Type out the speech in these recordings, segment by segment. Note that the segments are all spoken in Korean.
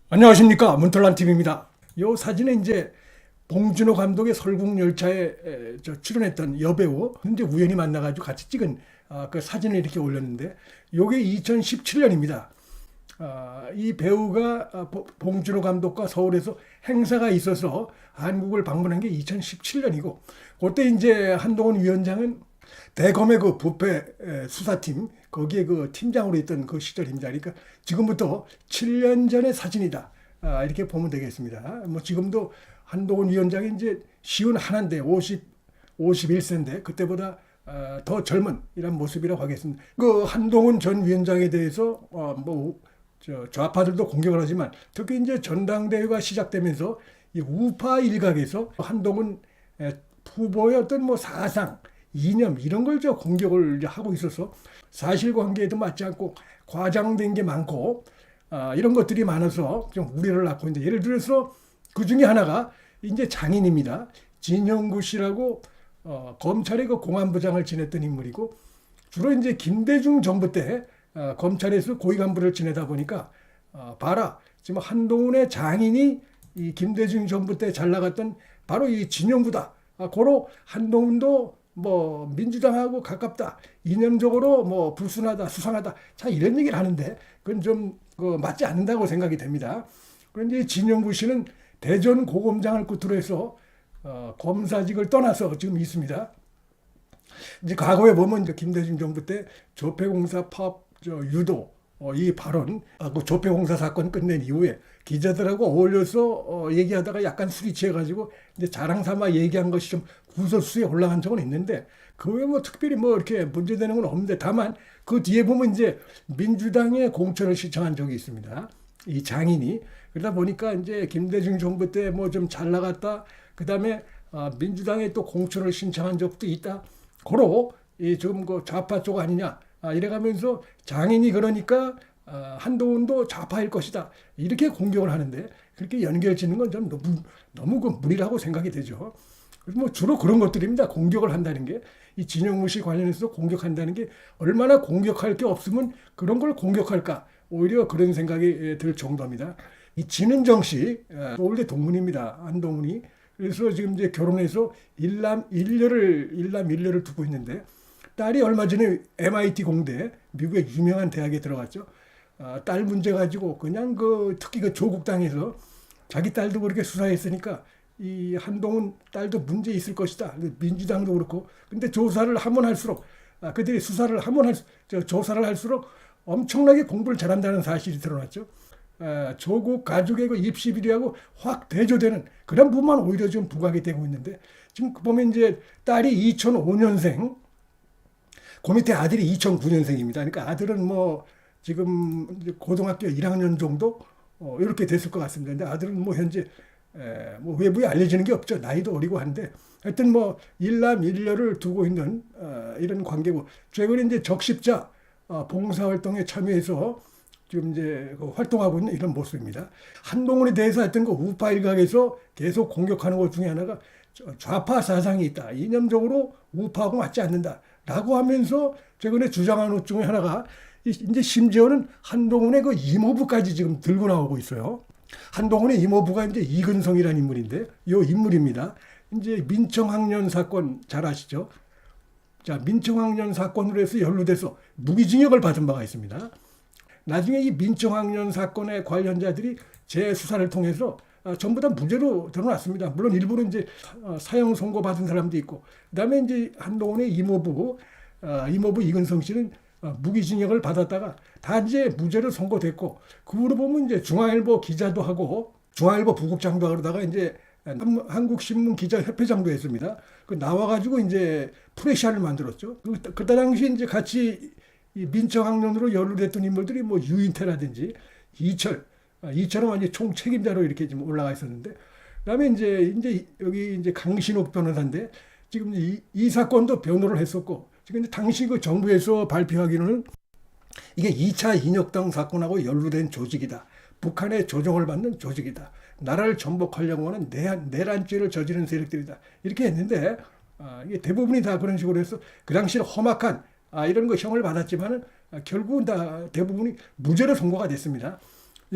안녕하십니까, 문털란TV입니다. 이 사진은 이제 봉준호 감독의 설국열차에 출연했던 여배우 근데 우연히 만나가지고 같이 찍은 그 사진을 이렇게 올렸는데 이게 2017년입니다. 이 배우가 봉준호 감독과 서울에서 행사가 있어서 한국을 방문한 게 2017년이고 그때 이제 한동훈 위원장은 대검의 그 부패 수사팀 거기에 그 팀장으로 있던 그 시절입니다. 그러니까 지금부터 7년 전의 사진이다. 이렇게 보면 되겠습니다. 뭐 지금도 한동훈 위원장이 이제 쉬운 하나인데 51세인데 그때보다 더 젊은 이런 모습이라고 하겠습니다. 그 한동훈 전 위원장에 대해서 좌파들도 공격을 하지만 특히 이제 전당대회가 시작되면서 이 우파 일각에서 한동훈 후보의 어떤 뭐 사상 이념 이런 걸 공격을 하고 있어서 사실관계에도 맞지 않고 과장된 게 많고 이런 것들이 많아서 좀 우려를 낳고 있는데 예를 들어서 그 중에 하나가 이제 장인입니다. 진영구 씨라고 검찰의 그 공안부장을 지냈던 인물이고 주로 이제 김대중 정부 때 검찰에서 고위 간부를 지내다 보니까 봐라 지금 한동훈의 장인이 이 김대중 정부 때 잘 나갔던 바로 이 진영구다. 고로 한동훈도 뭐 민주당하고 가깝다. 이념적으로 뭐 불순하다, 수상하다. 자 이런 얘기를 하는데 그건 좀 맞지 않는다고 생각이 됩니다. 그런데 진영구 씨는 대전 고검장을 끝으로 해서 검사직을 떠나서 지금 있습니다. 이제 과거에 보면 이제 김대중 정부 때 조폐공사 파업 유도 이 발언, 그 조폐공사 사건 끝낸 이후에 기자들하고 어울려서 얘기하다가 약간 술이 취해가지고 이제 자랑삼아 얘기한 것이 좀 구설수에 올라간 적은 있는데 그 외에 뭐 특별히 뭐 이렇게 문제되는 건 없는데 다만 그 뒤에 보면 이제 민주당에 공천을 신청한 적이 있습니다. 이 장인이 그러다 보니까 이제 김대중 정부 때 뭐 좀 잘 나갔다. 그 다음에 민주당에 또 공천을 신청한 적도 있다. 고로 이 지금 그 좌파 쪽 아니냐. 이래가면서 장인이 그러니까 한동훈도 좌파일 것이다. 이렇게 공격을 하는데 그렇게 연결짓는 건 좀 너무 그 무리라고 생각이 되죠. 그래서 뭐 주로 그런 것들입니다. 공격을 한다는 게. 이 진영무 씨 관련해서 공격한다는 게 얼마나 공격할 게 없으면 그런 걸 공격할까. 오히려 그런 생각이 들 정도입니다. 이 진은정 씨, 서울대 동문입니다. 한동훈이. 그래서 지금 이제 결혼해서 일남 일녀를 두고 있는데 딸이 얼마 전에 MIT 공대, 미국의 유명한 대학에 들어갔죠. 딸 문제 가지고 그냥 특히 그 조국 당에서 자기 딸도 그렇게 수사했으니까 이 한동훈 딸도 문제 있을 것이다. 민주당도 그렇고. 근데 조사를 하면 할수록 그들이 수사를 하면 조사를 할수록 엄청나게 공부를 잘한다는 사실이 드러났죠. 조국 가족의 그 입시 비리하고 확 대조되는 그런 부분만 오히려 좀 부각이 되고 있는데 지금 보면 이제 딸이 2005년생, 그 밑에 아들이 2009년생입니다. 그러니까 아들은 뭐 지금 고등학교 1학년 정도 이렇게 됐을 것 같습니다. 근데 아들은 뭐 현재 뭐 외부에 알려지는 게 없죠. 나이도 어리고 한데 하여튼 뭐 일남 일녀를 두고 있는 이런 관계고 최근에 이제 적십자 봉사활동에 참여해서 지금 이제 활동하고 있는 이런 모습입니다. 한동훈에 대해서 하여튼 그 우파 일각에서 계속 공격하는 것 중에 하나가 좌파 사상이 있다. 이념적으로 우파하고 맞지 않는다. 라고 하면서 최근에 주장하는 것 중에 하나가 이제 심지어는 한동훈의 그 이모부까지 지금 들고 나오고 있어요. 한동훈의 이모부가 이제 이근성이라는 인물인데 이 인물입니다. 이제 민청학년 사건 잘 아시죠? 자, 민청학년 사건으로 해서 연루돼서 무기징역을 받은 바가 있습니다. 나중에 이 민청학년 사건의 관련자들이 재수사를 통해서 전부 다 무죄로 드러났습니다. 물론 일부는 이제 사형 선고 받은 사람도 있고, 그다음에 이제 한동훈의 이모부 이근성 씨는 무기징역을 받았다가 다 이제 무죄로 선고됐고, 그 후로 보면 이제 중앙일보 기자도 하고 중앙일보 부국장도 하다가 이제 한국신문 기자협회장도 했습니다. 그 나와가지고 이제 프레시아를 만들었죠. 그때 당시 이제 같이 이 민청학년으로 연루됐던 인물들이 뭐 유인태라든지 이철은 완전 총책임자로 이렇게 좀 올라가 있었는데, 그다음에 이제 여기 이제 강신옥 변호사인데 지금 이 사건도 변호를 했었고, 지금 이제 당시 그 정부에서 발표하기로는 이게 2차 인혁당 사건하고 연루된 조직이다. 북한의 조종을 받는 조직이다. 나라를 전복하려고 하는 내란죄를 저지른 세력들이다. 이렇게 했는데 이게 대부분이 다 그런 식으로 해서 그 당시에 험악한 이런 거 형을 받았지만은 결국은 다 대부분이 무죄로 선고가 됐습니다.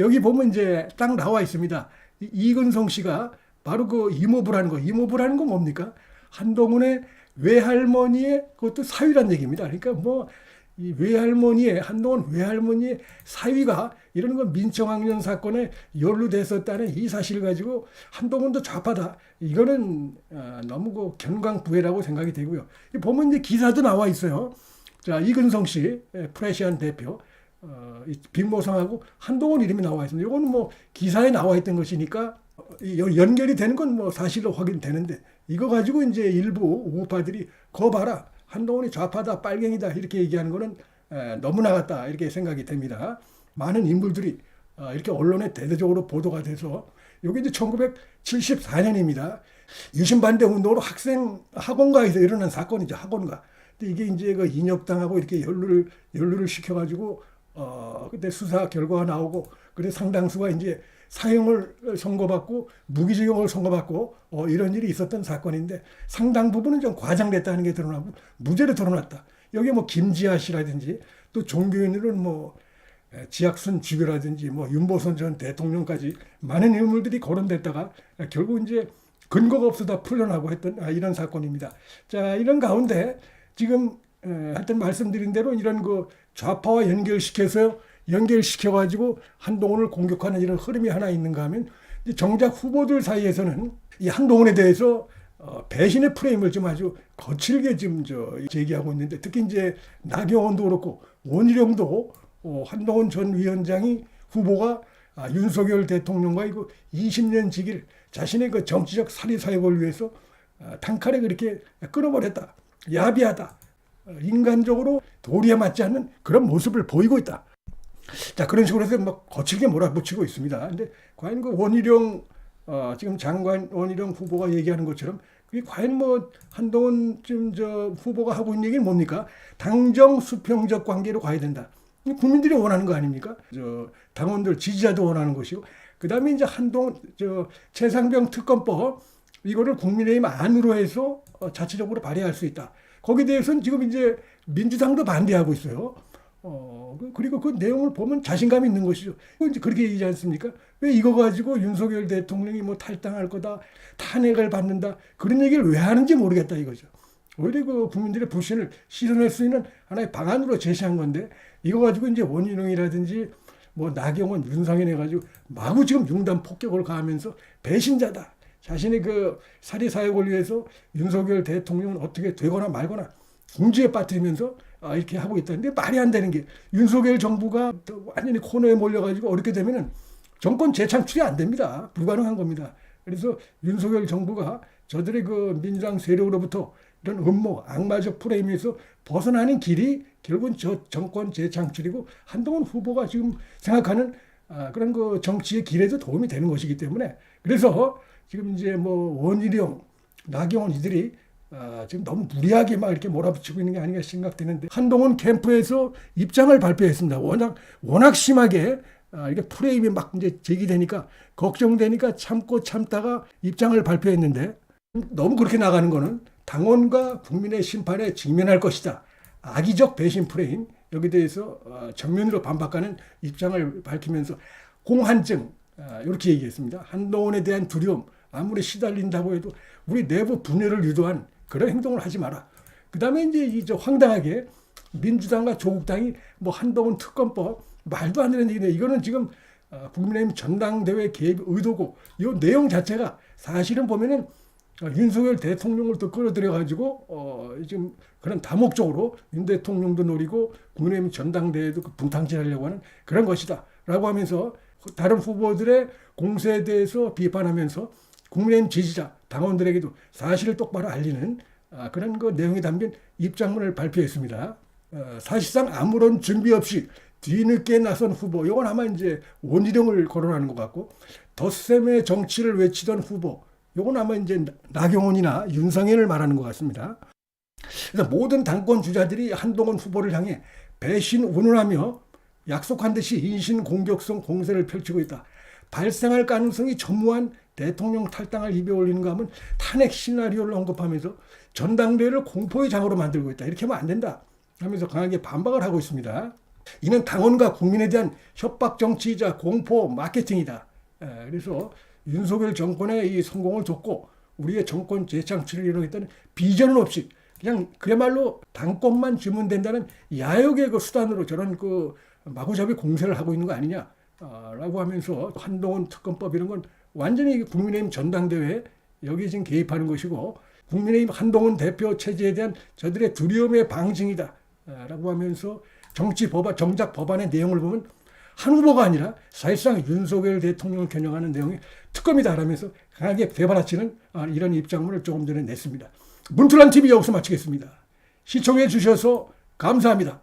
여기 보면 이제 딱 나와 있습니다. 이근성 씨가 바로 그 이모부라는 거. 이모부라는 건 뭡니까? 한동훈의 외할머니의 그것도 사위란 얘기입니다. 그러니까 뭐 이 외할머니의 한동훈 외할머니의 사위가 이런 거 민청학년 사건에 연루됐었다는 이 사실을 가지고 한동훈도 좌파다. 이거는 너무 그 견강부회라고 생각이 되고요. 보면 이제 기사도 나와 있어요. 자, 이근성 씨 프레시안 대표 빈모성하고 한동훈 이름이 나와 있습니다. 이거는 뭐 기사에 나와 있던 것이니까 연결이 되는 건 뭐 사실로 확인되는데 이거 가지고 이제 일부 우파들이 거 봐라. 한동훈이 좌파다, 빨갱이다 이렇게 얘기하는 거는 너무 나갔다 이렇게 생각이 됩니다. 많은 인물들이 이렇게 언론에 대대적으로 보도가 돼서 이게 이제 1974년입니다. 유신 반대 운동으로 학생 학원가에서 일어난 사건이죠. 학원가. 근데 이게 이제 그 인혁당하고 이렇게 연루를 시켜가지고 그때 수사 결과가 나오고 그래 상당수가 이제 사형을 선고받고 무기징역을 선고받고 이런 일이 있었던 사건인데 상당 부분은 좀 과장됐다는 게 드러나고 무죄로 드러났다. 여기 뭐 김지아 씨라든지 또 종교인으로는 뭐 지학순 주교라든지 뭐 윤보선 전 대통령까지 많은 인물들이 거론됐다가 결국 이제 근거가 없어다 풀려나고 했던 이런 사건입니다. 자, 이런 가운데 지금 하여튼 말씀드린 대로 이런 그 좌파와 연결시켜가지고 한동훈을 공격하는 이런 흐름이 하나 있는가 하면 정작 후보들 사이에서는 이 한동훈에 대해서 배신의 프레임을 좀 아주 거칠게 지금 제기하고 있는데 특히 이제 나경원도 그렇고 원희룡도 한동훈 전 위원장이 후보가 윤석열 대통령과 이거 20년 지기를 자신의 그 정치적 사리사욕을 위해서 단칼에 그렇게 끊어버렸다. 야비하다. 인간적으로 도리에 맞지 않는 그런 모습을 보이고 있다. 자, 그런 식으로 해서 막 거칠게 몰아붙이고 있습니다. 근데 과연 그 원희룡 지금 장관 원희룡 후보가 얘기하는 것처럼 그게 과연 뭐 한동훈 지금 후보가 하고 있는 얘기는 뭡니까? 당정 수평적 관계로 가야 된다. 국민들이 원하는 거 아닙니까? 당원들 지지자도 원하는 것이고 그다음에 이제 한동훈 최상병 특검법 이거를 국민의힘 안으로 해서 자체적으로 발의할 수 있다. 거기에 대해서는 지금 이제 민주당도 반대하고 있어요. 그리고 그 내용을 보면 자신감이 있는 것이죠. 이제 그렇게 얘기하지 않습니까? 왜 이거 가지고 윤석열 대통령이 뭐 탈당할 거다, 탄핵을 받는다, 그런 얘기를 왜 하는지 모르겠다 이거죠. 오히려 그 국민들의 불신을 씻어낼 수 있는 하나의 방안으로 제시한 건데, 이거 가지고 이제 원희룡이라든지 뭐 나경원, 윤상현 해가지고 마구 지금 융단 폭격을 가하면서 배신자다. 자신의 그 사리사욕을 위해서 윤석열 대통령은 어떻게 되거나 말거나 궁지에 빠뜨리면서 이렇게 하고 있다는데 말이 안 되는 게 윤석열 정부가 완전히 코너에 몰려가지고 어렵게 되면은 정권 재창출이 안 됩니다. 불가능한 겁니다. 그래서 윤석열 정부가 저들의 그 민주당 세력으로부터 이런 음모, 악마적 프레임에서 벗어나는 길이 결국은 저 정권 재창출이고 한동훈 후보가 지금 생각하는 그런 그 정치의 길에도 도움이 되는 것이기 때문에 그래서 지금 이제 뭐 원희룡, 나경원 이들이 지금 너무 무리하게 막 이렇게 몰아붙이고 있는 게 아닌가 생각되는데 한동훈 캠프에서 입장을 발표했습니다. 워낙 심하게 이게 프레임이 막 이제 제기되니까 걱정되니까 참다가 입장을 발표했는데 너무 그렇게 나가는 거는 당원과 국민의 심판에 직면할 것이다. 악의적 배신 프레임 여기에 대해서 정면으로 반박하는 입장을 밝히면서 공한증 이렇게 얘기했습니다. 한동훈에 대한 두려움 아무리 시달린다고 해도 우리 내부 분열을 유도한 그런 행동을 하지 마라. 그 다음에 이제 황당하게 민주당과 조국당이 뭐 한동훈 특검법 말도 안 되는 얘기인데 이거는 지금 국민의힘 전당대회 개입 의도고 이 내용 자체가 사실은 보면은 윤석열 대통령을 또 끌어들여가지고 지금 그런 다목적으로 윤 대통령도 노리고 국민의힘 전당대회도 분탕질하려고 하는 그런 것이다 라고 하면서 다른 후보들의 공세에 대해서 비판하면서 국민의힘 지지자 당원들에게도 사실을 똑바로 알리는 그런 그 내용이 담긴 입장문을 발표했습니다. 사실상 아무런 준비 없이 뒤늦게 나선 후보, 이건 아마 이제 원희룡을 거론하는 것 같고, 덧셈의 정치를 외치던 후보, 이건 아마 이제 나경원이나 윤상현을 말하는 것 같습니다. 그래서 모든 당권 주자들이 한동훈 후보를 향해 배신 운운하며 약속한 듯이 인신 공격성 공세를 펼치고 있다. 발생할 가능성이 전무한 대통령 탈당을 입에 올리는가 하면 탄핵 시나리오를 언급하면서 전당대회를 공포의 장으로 만들고 있다. 이렇게 하면 안 된다 하면서 강하게 반박을 하고 있습니다. 이는 당원과 국민에 대한 협박 정치이자 공포 마케팅이다. 그래서 윤석열 정권의 이 성공을 돕고 우리의 정권 재창출을 이루겠다는 비전은 없이 그냥 그야말로 당권만 주면 된다는 야욕의 그 수단으로 저런 그 마구잡이 공세를 하고 있는 거 아니냐라고 하면서 한동훈 특검법 이런 건 완전히 국민의힘 전당대회에 여기 지금 개입하는 것이고 국민의힘 한동훈 대표 체제에 대한 저들의 두려움의 방증이다 라고 하면서 정작 법안의 내용을 보면 한 후보가 아니라 사실상 윤석열 대통령을 겨냥하는 내용이 특검이다 라면서 강하게 되받아치는 이런 입장문을 조금 전에 냈습니다. 문틀란 TV 여기서 마치겠습니다. 시청해 주셔서 감사합니다.